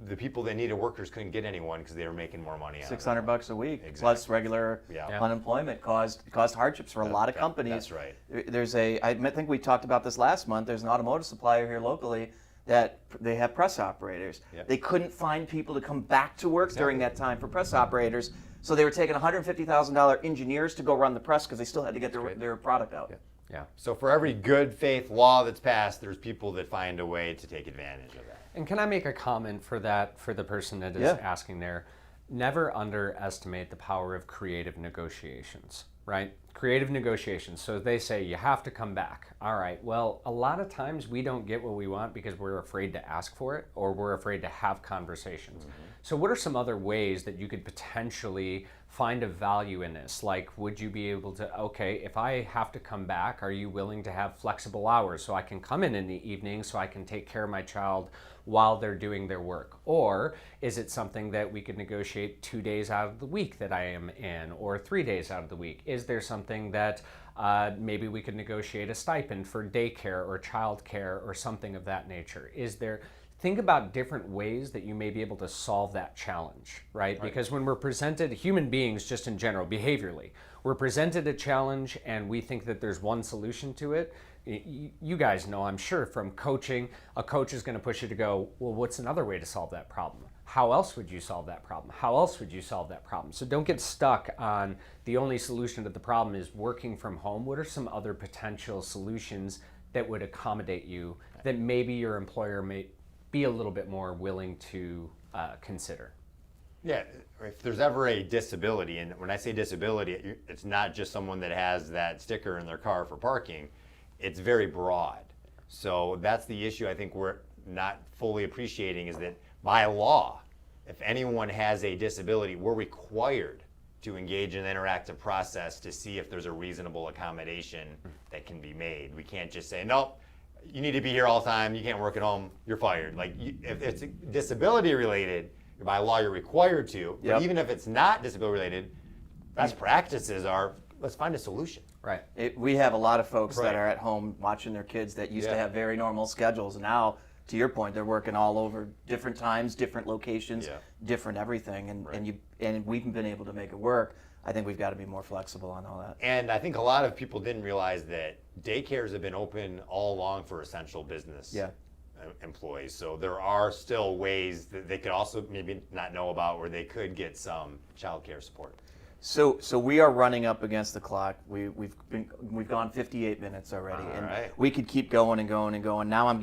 The people that needed workers couldn't get anyone because they were making more money. $600 a week plus regular unemployment caused hardships for a lot of companies. That's right. I think we talked about this last month. There's an automotive supplier here locally that they have press operators. They couldn't find people to come back to work during that time for press operators. So they were taking $150,000 engineers to go run the press because they still had to get their product out. Yeah. So for every good faith law that's passed, there's people that find a way to take advantage of that. And can I make a comment for the person that is asking there? never underestimate the power of creative negotiations, right? Creative negotiations. So they say you have to come back. All right. Well, a lot of times we don't get what we want because we're afraid to ask for it or we're afraid to have conversations. So what are some other ways that you could potentially find a value in this? Like, would you be able to, okay, if I have to come back, are you willing to have flexible hours so I can come in the evening so I can take care of my child while they're doing their work? Or is it something that we could negotiate 2 days out of the week that I am in, or 3 days out of the week? Is there something that maybe we could negotiate a stipend for daycare or childcare or something of that nature? Think about different ways that you may be able to solve that challenge, right? Because when we're presented, human beings just in general, behaviorally, we're presented a challenge and we think that there's one solution to it. You guys know, I'm sure, from coaching, a coach is going to push you to go, well, what's another way to solve that problem? How else would you solve that problem? How else would you solve that problem? So don't get stuck on the only solution to the problem is working from home. What are some other potential solutions that would accommodate you that maybe your employer may be a little bit more willing to consider? Yeah, if there's ever a disability, and when I say disability, it's not just someone that has that sticker in their car for parking. It's very broad. So that's the issue I think we're not fully appreciating, is that by law, if anyone has a disability, we're required to engage in an interactive process to see if there's a reasonable accommodation that can be made. We can't just say, nope, you need to be here all the time, you can't work at home, you're fired. Like, if it's disability related, by law you're required to. Yep. But even if it's not disability related, best practices are, let's find a solution. Right. We have a lot of folks Right. that are at home watching their kids that used to Yeah. have very normal schedules. Now, to your point, they're working all over different times, different locations, Yeah. different everything, and we've been able to make it work. I think we've got to be more flexible on all that. And I think a lot of people didn't realize that daycares have been open all along for essential business employees. So there are still ways that they could also maybe not know about where they could get some childcare support. So we are running up against the clock. We've gone 58 minutes already, All and right. we could keep going and going and going. Now I'm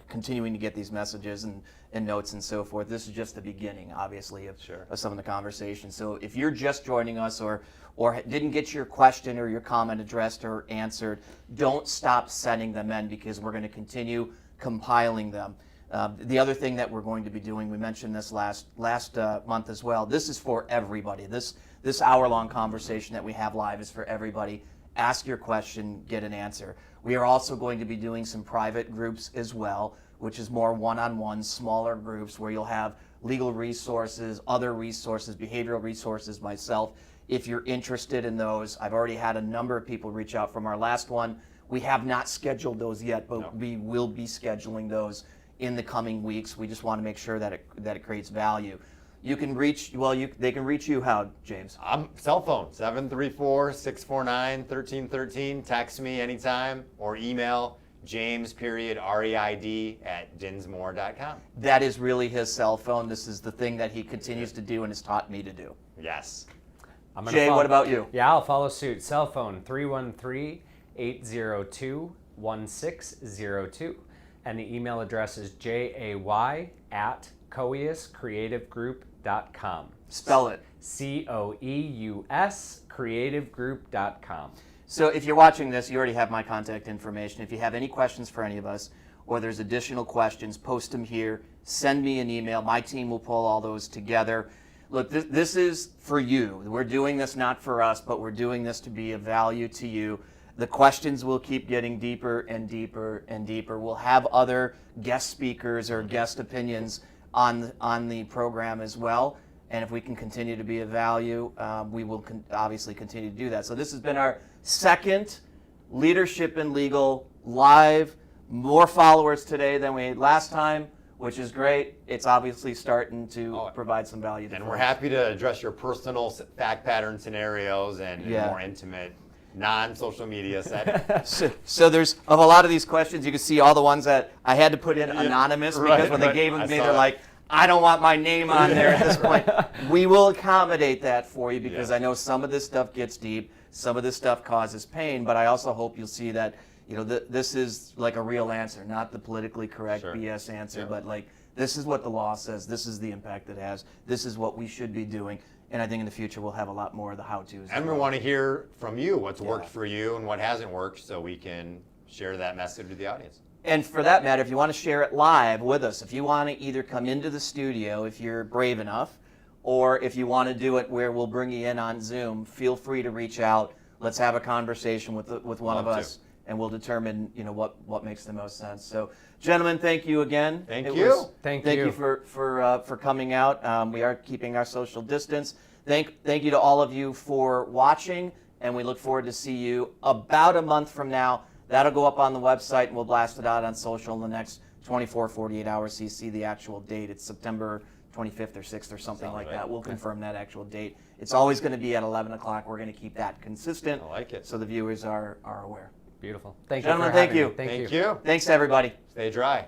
continuing to get these messages and notes and so forth. This is just the beginning, obviously, of some of the conversation. So if you're just joining us or didn't get your question or your comment addressed or answered, don't stop sending them in, because we're going to continue compiling them. The other thing that we're going to be doing, we mentioned this last month as well. This is for everybody. This hour-long conversation that we have live is for everybody. Ask your question, get an answer. We are also going to be doing some private groups as well, which is more one-on-one, smaller groups where you'll have legal resources, other resources, behavioral resources, myself. If you're interested in those, I've already had a number of people reach out from our last one. We have not scheduled those yet, but we will be scheduling those in the coming weeks. We just want to make sure that it creates value. You can reach, they can reach you how, James? Cell phone, 734-649-1313. Text me anytime or email james.reid@dinsmore.com. That is really his cell phone. This is the thing that he continues to do and has taught me to do. Yes. Jay, what about you? Yeah, I'll follow suit. Cell phone, 313-802-1602. And the email address is jay@coeuscreativegroup.com. Spell it. COEUS creativegroup.com. So if you're watching this, you already have my contact information. If you have any questions for any of us, or there's additional questions, post them here. Send me an email. My team will pull all those together. Look, this is for you. We're doing this not for us, but we're doing this to be of value to you. The questions will keep getting deeper and deeper and deeper. We'll have other guest speakers or guest opinions on the program as well. And if we can continue to be of value, we will obviously continue to do that. So this has been our second Leadership in Legal live. More followers today than we had last time, which is great. It's obviously starting to provide some value. And we're happy to address your personal fact pattern scenarios and more intimate, non-social media setting. So there's, of a lot of these questions, you can see all the ones that I had to put in anonymous because when they gave them to me, they're like, I don't want my name on there at this point. We will accommodate that for you because I know some of this stuff gets deep, some of this stuff causes pain, but I also hope you'll see that this is like a real answer, not the politically correct Sure. BS answer, Yeah. but like this is what the law says, this is the impact it has, this is what we should be doing. And I think in the future we'll have a lot more of the how-tos. And we want to hear from you what's worked Yeah. for you and what hasn't worked, so we can share that message with the audience. And for that matter, if you want to share it live with us, if you want to either come into the studio if you're brave enough, or if you want to do it where we'll bring you in on Zoom, feel free to reach out. Let's have a conversation with one of Love us, and we'll determine what makes the most sense. So, gentlemen, thank you again. Thank It you. was- Thank Thank you. you for coming out. We are keeping our social distance. Thank you to all of you for watching, and we look forward to see you about a month from now. That'll go up on the website, and we'll blast it out on social in the next 24, 48 hours so you see the actual date. It's September 25th or 6th or something Sounds like right. that. We'll confirm that actual date. It's always going to be at 11 o'clock. We're going to keep that consistent I like it. so the viewers are aware. Beautiful. Thank Gentlemen, you for thank having you. me. Thank you. Thanks, everybody. Stay dry.